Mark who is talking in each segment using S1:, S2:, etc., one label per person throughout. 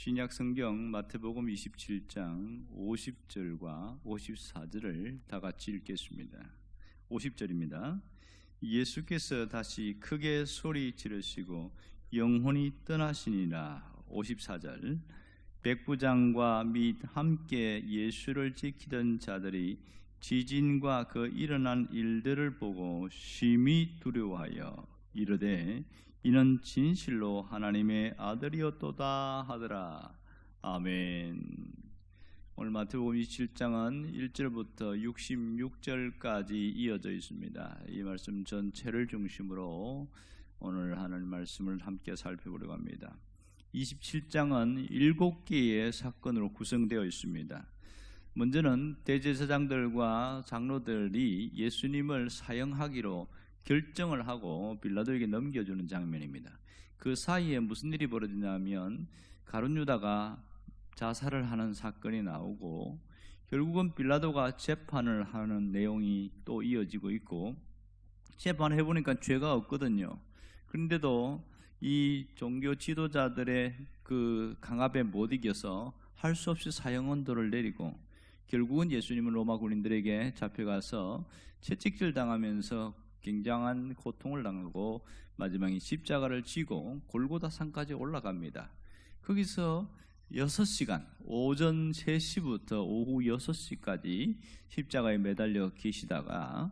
S1: 신약 성경 마태복음 27장 50절과 54절을 다 같이 읽겠습니다. 50절입니다. 예수께서 다시 크게 소리 지르시고 영혼이 떠나시니라. 54절. 백부장과 및 함께 예수를 지키던 자들이 지진과 그 일어난 일들을 보고 심히 두려워하여 이르되 이는 진실로 하나님의 아들이었도다 하더라. 아멘. 오늘 마태복음 27장은 1절부터 66절까지 이어져 있습니다. 이 말씀 전체를 중심으로 오늘 하나님 말씀을 함께 살펴보려고 합니다. 27장은 7개의 사건으로 구성되어 있습니다. 먼저는 대제사장들과 장로들이 예수님을 사형하기로 결정을 하고 빌라도에게 넘겨주는 장면입니다. 그 사이에 무슨 일이 벌어지냐면 가룟 유다가 자살을 하는 사건이 나오고 결국은 빌라도가 재판을 하는 내용이 또 이어지고 있고, 재판을 해보니까 죄가 없거든요. 그런데도 이 종교 지도자들의 그 강압에 못 이겨서 할 수 없이 사형 언도를 내리고 결국은 예수님은 로마 군인들에게 잡혀가서 채찍질 당하면서 굉장한 고통을 당하고 마지막에 십자가를 지고 골고다 산까지 올라갑니다. 거기서 6시간, 오전 3시부터 오후 6시까지 십자가에 매달려 계시다가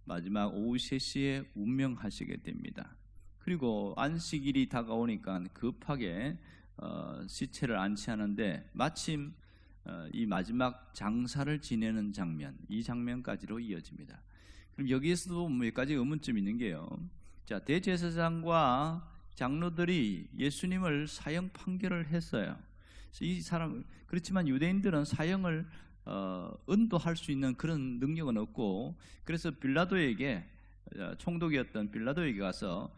S1: 마지막 오후 3시에 운명하시게 됩니다. 그리고 안식일이 다가오니까 급하게 시체를 안치하는데 마침 이 마지막 장사를 지내는 장면, 이 장면까지로 이어집니다. 그럼 여기에서도 몇 가지 의문점이 있는 게요. 자, 대제사장과 장로들이 예수님을 사형 판결을 했어요. 이 사람, 그렇지만 유대인들은 사형을 은도할 수 있는 그런 능력은 없고, 그래서 빌라도에게, 총독이었던 빌라도에게 가서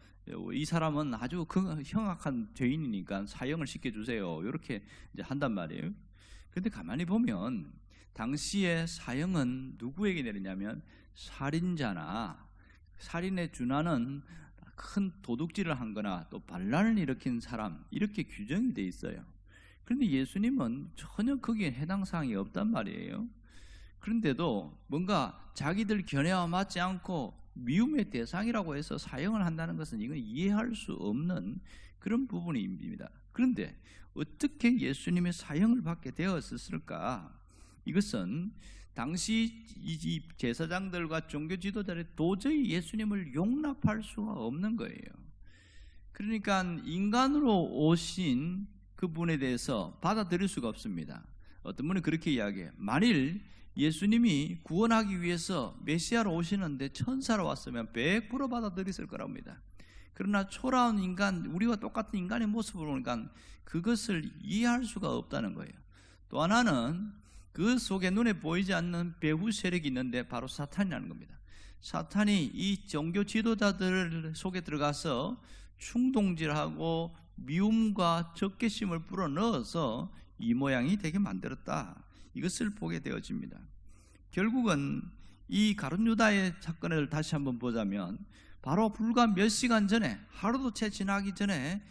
S1: 이 사람은 아주 흉악한 죄인이니까 사형을 시켜주세요, 이렇게 이제 한단 말이에요. 그런데 가만히 보면 당시에 사형은 누구에게 내리냐면 살인자나 살인에 준하는 큰 도둑질을 한 거나 또 반란을 일으킨 사람, 이렇게 규정이 돼 있어요. 그런데 예수님은 전혀 거기에 해당 사항이 없단 말이에요. 그런데도 뭔가 자기들 견해와 맞지 않고 미움의 대상이라고 해서 사형을 한다는 것은 이건 이해할 수 없는 그런 부분입니다. 그런데 어떻게 예수님의 사형을 받게 되었을까? 이것은 당시 이 제사장들과 종교 지도자들이 도저히 예수님을 용납할 수가 없는 거예요. 그러니까 인간으로 오신 그분에 대해서 받아들일 수가 없습니다. 어떤 분은 그렇게 이야기해요. 만일 예수님이 구원하기 위해서 메시아로 오시는데 천사로 왔으면 100% 받아들였을 거랍니다. 그러나 초라한 인간, 우리와 똑같은 인간의 모습을 보니까 그것을 이해할 수가 없다는 거예요. 또 하나는 그 속에 눈에 보이지 않는 배후 세력이 있는데 바로 사탄이라는 겁니다. 사탄이 이 종교 지도자들 속에 들어가서 충동질하고 미움과 적개심을 불어넣어서 이 모양이 되게 만들었다, 이것을 보게 되어집니다. 결국은 이 가룟 유다의 사건을 다시 한번 보자면 바로 불과 몇 시간 전에, 하루도 채 지나기 전에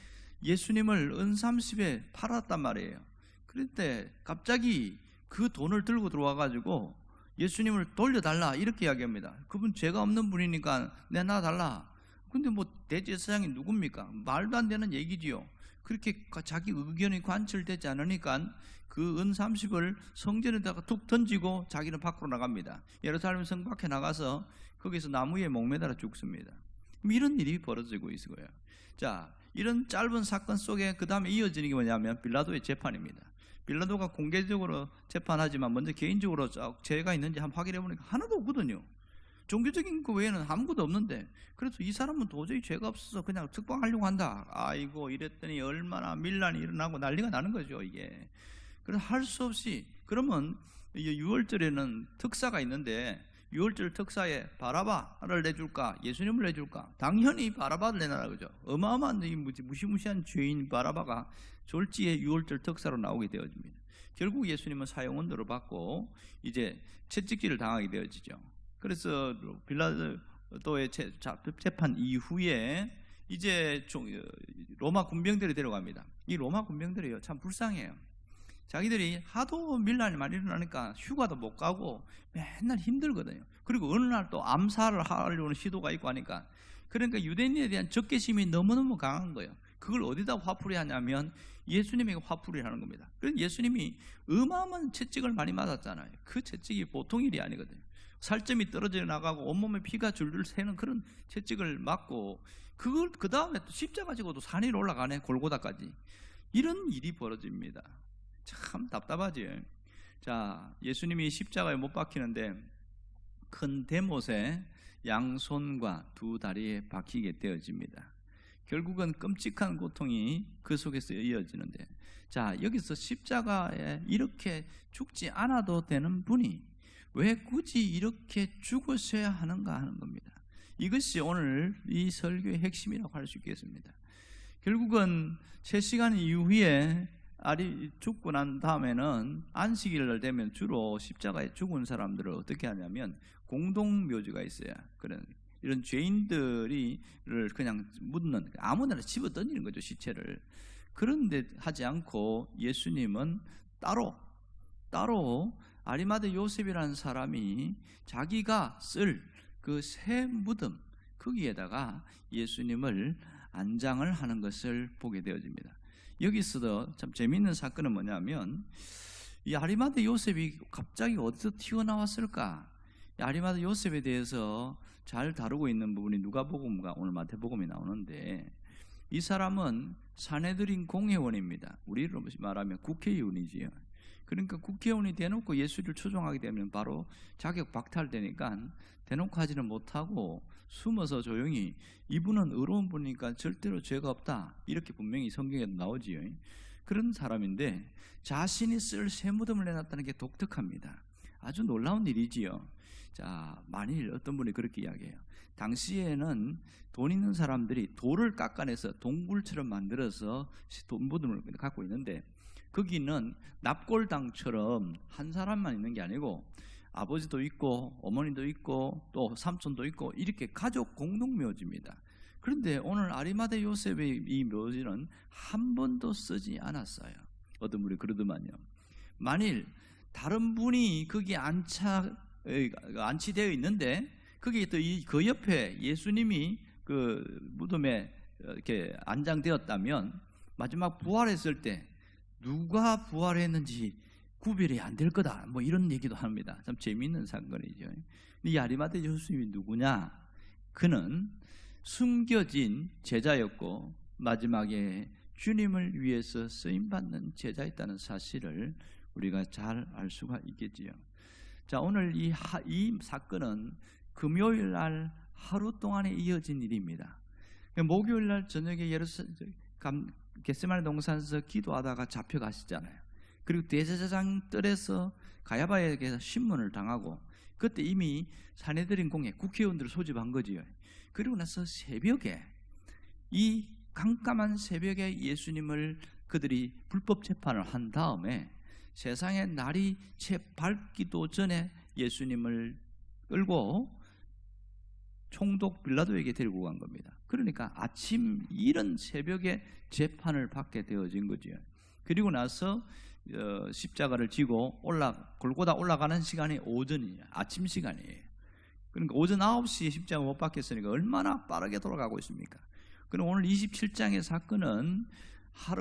S1: 예수님을 은30에 팔았단 말이에요. 그런데 갑자기 그 돈을 들고 들어와가지고 예수님을 돌려달라, 이렇게 이야기합니다. 그분 죄가 없는 분이니까 내놔달라. 근데 뭐 대제사장이 누굽니까? 말도 안 되는 얘기지요. 그렇게 자기 의견이 관철되지 않으니까 그 은 30을 성전에다가 툭 던지고 자기는 밖으로 나갑니다. 예루살렘 성 밖에 나가서 거기서 나무에 목매달아 죽습니다. 이런 일이 벌어지고 있어요. 자, 이런 짧은 사건 속에 그 다음에 이어지는 게 뭐냐면 빌라도의 재판입니다. 빌라도가 공개적으로 재판하지만 먼저 개인적으로 죄가 있는지 한번 확인해 보니까 하나도 없거든요. 종교적인 그 외에는 아무것도 없는데, 그래서 이 사람은 도저히 죄가 없어서 그냥 석방하려고 한다. 아이고, 이랬더니 얼마나 밀란이 일어나고 난리가 나는 거죠, 이게. 그래서 할 수 없이, 그러면 6월절에는 특사가 있는데 6월절 특사에 바라바를 내줄까, 예수님을 내줄까? 당연히 바라바를 내놔라, 그죠? 어마어마한 이 무시무시한 죄인 바라바가 졸지에 6월절 특사로 나오게 되어집니다. 결국 예수님은 사형 언도를 받고 이제 채찍질을 당하게 되어지죠. 그래서 빌라도의 재판 이후에 이제 로마 군병들이 데려갑니다. 이 로마 군병들이요 참 불쌍해요. 자기들이 하도 밀란이 많이 일어나니까 휴가도 못 가고 맨날 힘들거든요. 그리고 어느 날 또 암살을 하려는 시도가 있고 하니까, 그러니까 유대인에 대한 적개심이 너무너무 강한 거예요. 그걸 어디다 화풀이 하냐면 예수님에게 화풀이 하는 겁니다. 그래서 예수님이 어마어마한 채찍을 많이 맞았잖아요. 그 채찍이 보통 일이 아니거든요. 살점이 떨어져 나가고 온몸에 피가 줄줄 새는 그런 채찍을 맞고, 그걸 그 다음에 또 십자가 지고도 산 위로 올라가네, 골고다까지. 이런 일이 벌어집니다. 참 답답하지. 자, 예수님이 십자가에 못 박히는데 큰 대못에 양손과 두 다리에 박히게 되어집니다. 결국은 끔찍한 고통이 그 속에서 이어지는데, 자, 여기서 십자가에 이렇게 죽지 않아도 되는 분이 왜 굳이 이렇게 죽으셔야 하는가 하는 겁니다. 이것이 오늘 이 설교의 핵심이라고 할 수 있겠습니다. 결국은 3시간 이후에 죽고 난 다음에는 안식일 되면 주로 십자가에 죽은 사람들을 어떻게 하냐면 공동묘지가 있어요. 이런 죄인들을 그냥 묻는, 아무데나 집어 던지는 거죠, 시체를. 그런데 하지 않고 예수님은 따로 아리마대 요셉이라는 사람이 자기가 쓸 그 새 무덤, 거기에다가 예수님을 안장을 하는 것을 보게 되어집니다. 여기서도 참 재미있는 사건은 뭐냐면, 이 아리마대 요셉이 갑자기 어디서 튀어나왔을까? 이 아리마대 요셉에 대해서 잘 다루고 있는 부분이 누가복음과 오늘 마태복음이 나오는데, 이 사람은 산헤드린 공회원입니다. 우리로 말하면 국회의원이지요. 그러니까 국회의원이 대놓고 예수를 추종하게 되면 바로 자격 박탈되니까 대놓고 하지는 못하고 숨어서 조용히, 이분은 의로운 분이니까 절대로 죄가 없다, 이렇게 분명히 성경에 나오지요. 그런 사람인데 자신이 쓸 새 무덤을 내놨다는 게 독특합니다. 아주 놀라운 일이지요. 자, 만일 어떤 분이 그렇게 이야기해요. 당시에는 돈 있는 사람들이 돌을 깎아내서 동굴처럼 만들어서 무덤을 갖고 있는데, 거기는 납골당처럼 한 사람만 있는 게 아니고 아버지도 있고 어머니도 있고 또 삼촌도 있고, 이렇게 가족 공동묘지입니다. 그런데 오늘 아리마대 요셉의 이 묘지는 한 번도 쓰지 않았어요. 어떤 분이 그러더만요, 만일 다른 분이 거기에 안치되어 있는데 거기에 또 그 옆에 예수님이 그 무덤에 이렇게 안장되었다면 마지막 부활했을 때 누가 부활했는지 구별이 안 될 거다, 뭐 이런 얘기도 합니다. 참 재미있는 사건이죠. 이 아리마대 요셉이 누구냐? 그는 숨겨진 제자였고 마지막에 주님을 위해서 쓰임받는 제자였다는 사실을 우리가 잘 알 수가 있겠지요. 자, 오늘 이 사건은 금요일 날 하루 동안에 이어진 일입니다. 목요일 날 저녁에 겟세마네 동산에서 기도하다가 잡혀가시잖아요. 그리고 대제사장 뜰에서 가야바에게서 신문을 당하고, 그때 이미 산헤드린 공회 국회의원들을 소집한 거지요. 그리고 나서 새벽에, 이 깜깜한 새벽에 예수님을 그들이 불법 재판을 한 다음에 세상의 날이 채 밝기도 전에 예수님을 끌고 총독 빌라도에게 데리고 간 겁니다. 그러니까 아침 이른 새벽에 재판을 받게 되어진 거죠. 그리고 나서 십자가를 지고 골고다 올라가는 시간이 오전이에요. 아침 시간이에요. 그러니까 오전 9시에 십자가 못 박혔으니까 얼마나 빠르게 돌아가고 있습니까? 그럼 오늘 27장의 사건은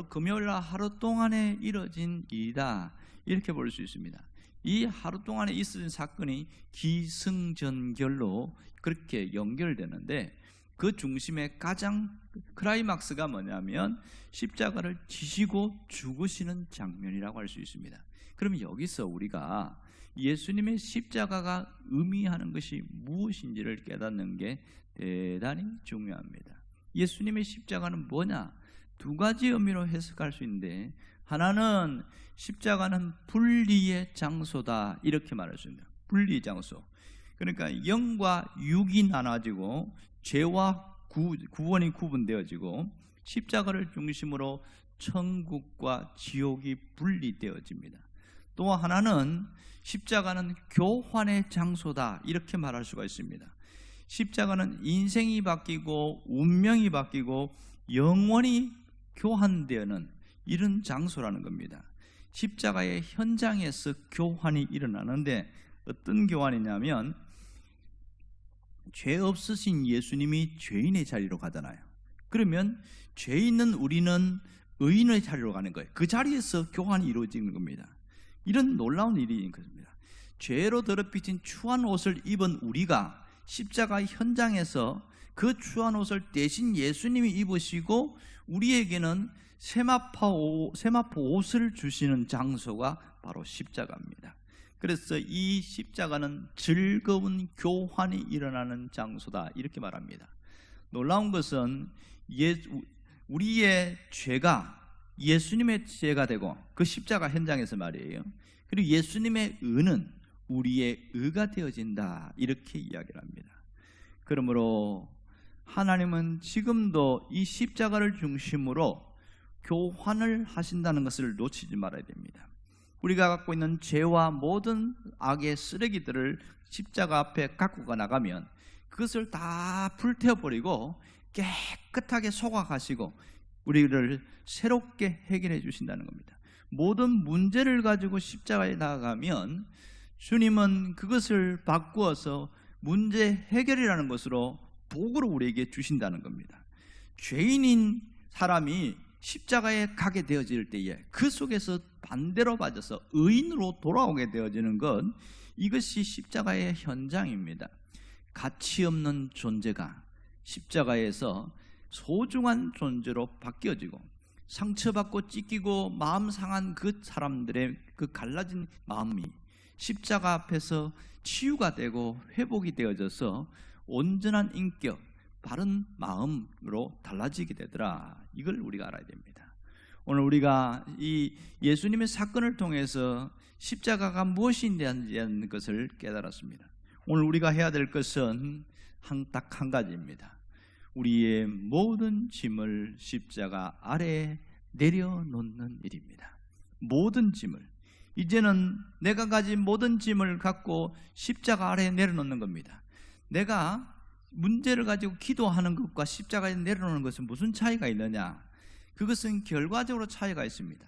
S1: 금요일 날 하루 동안에 이뤄진 일이다, 이렇게 볼 수 있습니다. 이 하루 동안에 있어진 사건이 기승전결로 그렇게 연결되는데, 그 중심의 가장 클라이막스가 뭐냐면 십자가를 지시고 죽으시는 장면이라고 할 수 있습니다. 그러면 여기서 우리가 예수님의 십자가가 의미하는 것이 무엇인지를 깨닫는 게 대단히 중요합니다. 예수님의 십자가는 뭐냐? 두 가지 의미로 해석할 수 있는데, 하나는 십자가는 분리의 장소다, 이렇게 말할 수 있습니다. 분리의 장소. 그러니까 영과 육이 나눠지고 죄와 구원이 구분되어지고, 십자가를 중심으로 천국과 지옥이 분리되어집니다. 또 하나는 십자가는 교환의 장소다, 이렇게 말할 수가 있습니다. 십자가는 인생이 바뀌고 운명이 바뀌고 영원히 교환되는 이런 장소라는 겁니다. 십자가의 현장에서 교환이 일어나는데 어떤 교환이냐면 죄 없으신 예수님이 죄인의 자리로 가잖아요. 그러면 죄 있는 우리는 의인의 자리로 가는 거예요. 그 자리에서 교환이 이루어지는 겁니다. 이런 놀라운 일인 것입니다. 죄로 더럽히진 추한 옷을 입은 우리가 십자가 현장에서 그 추한 옷을 대신 예수님이 입으시고 우리에게는 세마포 옷을 주시는 장소가 바로 십자가입니다. 그래서 이 십자가는 즐거운 교환이 일어나는 장소다 이렇게 말합니다. 놀라운 것은 우리의 죄가 예수님의 죄가 되고 그 십자가 현장에서 말이에요. 그리고 예수님의 의는 우리의 의가 되어진다 이렇게 이야기를 합니다. 그러므로 하나님은 지금도 이 십자가를 중심으로 교환을 하신다는 것을 놓치지 말아야 됩니다. 우리가 갖고 있는 죄와 모든 악의 쓰레기들을 십자가 앞에 갖고 나가면 그것을 다 불태워버리고 깨끗하게 속아가시고 우리를 새롭게 해결해 주신다는 겁니다. 모든 문제를 가지고 십자가에 나아가면 주님은 그것을 바꾸어서 문제 해결이라는 것으로 복으로 우리에게 주신다는 겁니다. 죄인인 사람이 십자가에 가게 되어질 때에 그 속에서 반대로 빠져서 의인으로 돌아오게 되어지는 것, 이것이 십자가의 현장입니다. 가치 없는 존재가 십자가에서 소중한 존재로 바뀌어지고 상처받고 찢기고 마음 상한 그 사람들의 그 갈라진 마음이 십자가 앞에서 치유가 되고 회복이 되어져서 온전한 인격, 바른 마음으로 달라지게 되더라. 이걸 우리가 알아야 됩니다. 오늘 우리가 이 예수님의 사건을 통해서 십자가가 무엇인지하는 것을 깨달았습니다. 오늘 우리가 해야 될 것은 딱 한 가지입니다. 우리의 모든 짐을 십자가 아래에 내려놓는 일입니다. 모든 짐을, 이제는 내가 가진 모든 짐을 갖고 십자가 아래에 내려놓는 겁니다. 내가 문제를 가지고 기도하는 것과 십자가에 내려놓는 것은 무슨 차이가 있느냐? 그것은 결과적으로 차이가 있습니다.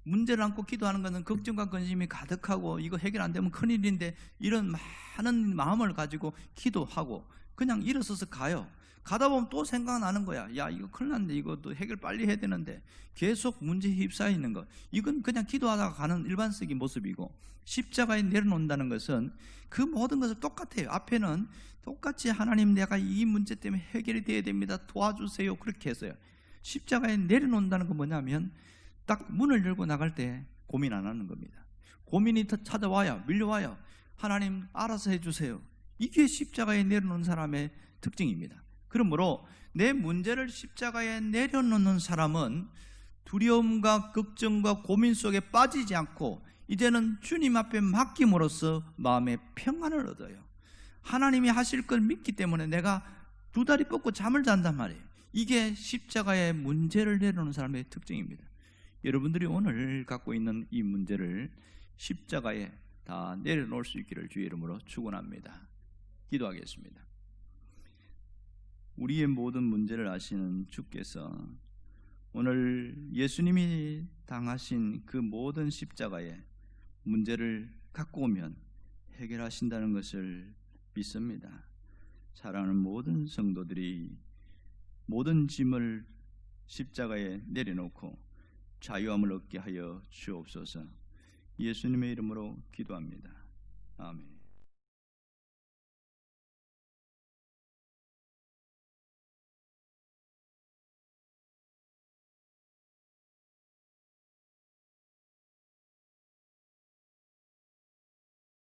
S1: 문제를 안고 기도하는 것은 걱정과 근심이 가득하고 이거 해결 안 되면 큰일인데 이런 많은 마음을 가지고 기도하고 그냥 일어서서 가요. 가다 보면 또 생각나는 거야. 야, 이거 큰일 났는데 이것도 해결 빨리 해야 되는데 계속 문제에 휩싸여 있는 거, 이건 그냥 기도하다가 가는 일반적인 모습이고, 십자가에 내려놓는다는 것은 그 모든 것을 똑같아요. 앞에는 똑같이 하나님, 내가 이 문제 때문에 해결이 돼야 됩니다, 도와주세요, 그렇게 했어요. 십자가에 내려놓는다는 건 뭐냐면 딱 문을 열고 나갈 때 고민 안 하는 겁니다. 고민이 찾아와요, 밀려와요. 하나님 알아서 해주세요. 이게 십자가에 내려놓는 사람의 특징입니다. 그러므로 내 문제를 십자가에 내려놓는 사람은 두려움과 걱정과 고민 속에 빠지지 않고 이제는 주님 앞에 맡김으로써 마음의 평안을 얻어요. 하나님이 하실 걸 믿기 때문에 내가 두 다리 뻗고 잠을 잔단 말이에요. 이게 십자가의 문제를 내려놓는 사람의 특징입니다. 여러분들이 오늘 갖고 있는 이 문제를 십자가에 다 내려놓을 수 있기를 주의 이름으로 축원합니다. 기도하겠습니다. 우리의 모든 문제를 아시는 주께서 오늘 예수님이 당하신 그 모든 십자가의 문제를 갖고 오면 해결하신다는 것을 믿습니다. 사랑하는 모든 성도들이 모든 짐을 십자가에 내려놓고 자유함을 얻게 하여 주옵소서. 예수님의 이름으로 기도합니다. 아멘.